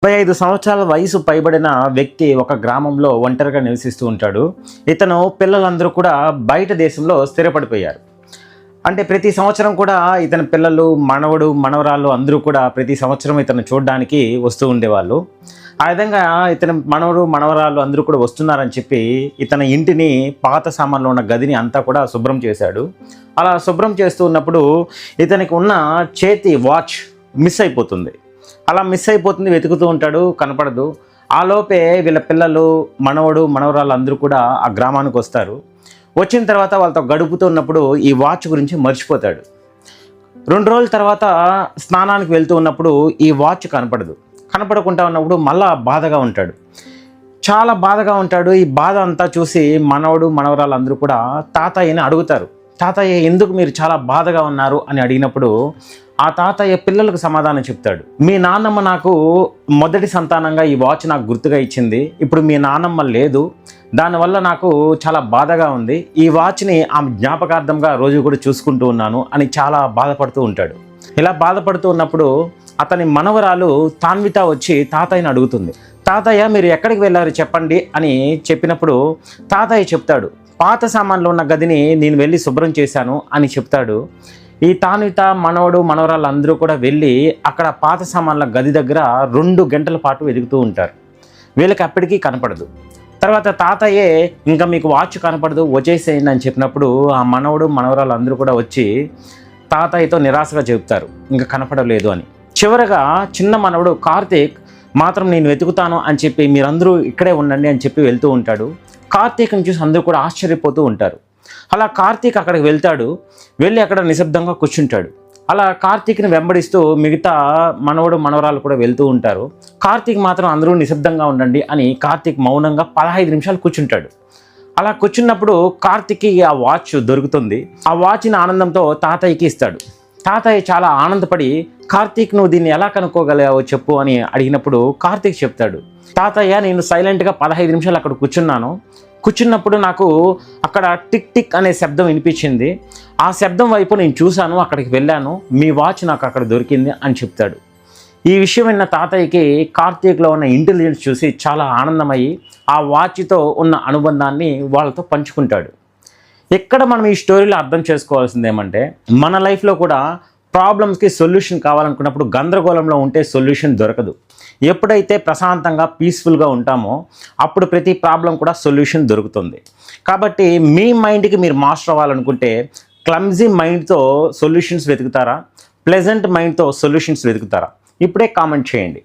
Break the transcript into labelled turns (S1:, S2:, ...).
S1: 25 సంవత్సరాల వయసు పైబడిన వ్యక్తి ఒక గ్రామంలో ఒంటరిగా నివసిస్తూ ఉంటాడు. ఇతను పిల్లలందరూ కూడా బయట దేశంలో స్థిరపడిపోయారు. అంటే ప్రతి సంవత్సరం కూడా ఇతని పిల్లలు, మనవడు, మనవరాళ్ళు అందరూ కూడా ప్రతి సంవత్సరం ఇతను చూడడానికి వస్తూ ఉండేవాళ్ళు. ఆ విధంగా ఇతని మనవడు, మనవరాళ్ళు అందరూ కూడా వస్తున్నారని చెప్పి ఇతని ఇంటిని, పాత సామాన్లు ఉన్న గదిని అంతా కూడా శుభ్రం చేశాడు. అలా శుభ్రం చేస్తూ ఉన్నప్పుడు ఇతనికి ఉన్న చేతి వాచ్ మిస్ అయిపోతుంది. అలా మిస్ అయిపోతుంది, వెతుకుతూ ఉంటాడు, కనపడదు. ఆ లోపే వీళ్ళ పిల్లలు, మనవడు, మనవరాళ్ళు అందరూ కూడా ఆ గ్రామానికి వస్తారు. వచ్చిన తర్వాత వాళ్ళతో గడుపుతున్నప్పుడు ఈ వాచ్ గురించి మర్చిపోతాడు. 2 రోజుల తర్వాత స్నానానికి వెళ్తూ ఉన్నప్పుడు ఈ వాచ్ కనపడదు. కనపడకుండా ఉన్నప్పుడు మళ్ళా బాధగా ఉంటాడు, చాలా బాధగా ఉంటాడు. ఈ బాధ అంతా చూసి మనవడు, మనవరాళ్ళు అందరూ కూడా తాతయ్యని అడుగుతారు. తాతయ్య, ఎందుకు మీరు చాలా బాధగా ఉన్నారు అని అడిగినప్పుడు ఆ తాతయ్య పిల్లలకు సమాధానం చెప్తాడు. మీ నాన్నమ్మ నాకు మొదటి సంతానంగా ఈ వాచ్ నాకు గుర్తుగా ఇచ్చింది. ఇప్పుడు మీ నాన్నమ్మ లేదు, దానివల్ల నాకు చాలా బాధగా ఉంది. ఈ వాచ్ని ఆమె జ్ఞాపకార్థంగా రోజు కూడా చూసుకుంటూ ఉన్నాను అని చాలా బాధపడుతూ ఉంటాడు. ఇలా బాధపడుతూ ఉన్నప్పుడు అతని మనవరాలు తాన్విత వచ్చి తాతయ్యని అడుగుతుంది. తాతయ్య, మీరు ఎక్కడికి వెళ్ళారు చెప్పండి అని చెప్పినప్పుడు తాతయ్య చెప్తాడు, పాత సామాన్లు ఉన్న గదిని నేను వెళ్ళి శుభ్రం చేశాను అని చెప్తాడు. ఈ తాన్విత, మనవడు, మనవరాళ్ళు అందరూ కూడా వెళ్ళి అక్కడ పాత సామాన్ల గది దగ్గర 2 గంటల పాటు వెతుకుతూ ఉంటారు. వీళ్ళకి అప్పటికీ కనపడదు. తర్వాత తాతయ్యే, ఇంకా మీకు వాచ్ కనపడదు, వచ్చేసేయండి అని చెప్పినప్పుడు ఆ మనవడు, మనవరాళ్ళు అందరూ కూడా వచ్చి తాతయ్యతో నిరాశగా చెబుతారు, ఇంకా కనపడలేదు అని. చివరగా చిన్న మనవడు కార్తీక్ మాత్రం నేను వెతుకుతాను అని చెప్పి మీరందరూ ఇక్కడే ఉండండి అని చెప్పి వెళ్తూ ఉంటాడు. కార్తీక్ని చూసి అందరూ కూడా ఆశ్చర్యపోతూ ఉంటారు. అలా కార్తీక్ అక్కడికి వెళ్తాడు, వెళ్ళి అక్కడ నిశ్శబ్దంగా కూర్చుంటాడు. అలా కార్తీక్ని వెంబడిస్తూ మిగతా మనవడు, మనవరాలు కూడా వెళ్తూ ఉంటారు. కార్తీక్ మాత్రం అందరూ నిశ్శబ్దంగా ఉండండి అని కార్తీక్ మౌనంగా 15 నిమిషాలు కూర్చుంటాడు. అలా కూర్చున్నప్పుడు కార్తీక్కి ఆ వాచ్ దొరుకుతుంది. ఆ వాచ్ని ఆనందంతో తాతయ్యకి ఇస్తాడు. తాతయ్య చాలా ఆనందపడి, కార్తీక్, నువ్వు దీన్ని ఎలా కనుక్కోగలిగావో చెప్పు అని అడిగినప్పుడు కార్తీక్ చెప్తాడు, తాతయ్య, నేను సైలెంట్గా 15 నిమిషాలు అక్కడ కూర్చున్నప్పుడు నాకు అక్కడ టిక్ టిక్ అనే శబ్దం వినిపించింది. ఆ శబ్దం వైపు నేను చూశాను, అక్కడికి వెళ్ళాను, మీ వాచ్ నాకు అక్కడ దొరికింది అని చెప్తాడు. ఈ విషయం విన్న తాతయ్యకి కార్తీక్లో ఉన్న ఇంటెలిజెన్స్ చూసి చాలా ఆనందమయ్యి ఆ వాచ్తో ఉన్న అనుబంధాన్ని వాళ్ళతో పంచుకుంటాడు. ఎక్కడ మనం ఈ స్టోరీలో అర్థం చేసుకోవాల్సింది ఏమంటే, మన లైఫ్లో కూడా ప్రాబ్లమ్స్కి సొల్యూషన్ కావాలనుకున్నప్పుడు గందరగోళంలో ఉంటే సొల్యూషన్ దొరకదు. ఎప్పుడైతే ప్రశాంతంగా, పీస్ఫుల్గా ఉంటామో అప్పుడు ప్రతి ప్రాబ్లం కూడా సొల్యూషన్ దొరుకుతుంది. కాబట్టి మీ మైండ్కి మీరు మాస్టర్ అవ్వాలనుకుంటే క్లమ్జీ మైండ్తో సొల్యూషన్స్ వెతుకుతారా, ప్లెజెంట్ మైండ్తో సొల్యూషన్స్ వెతుకుతారా? ఇప్పుడే కామెంట్ చేయండి.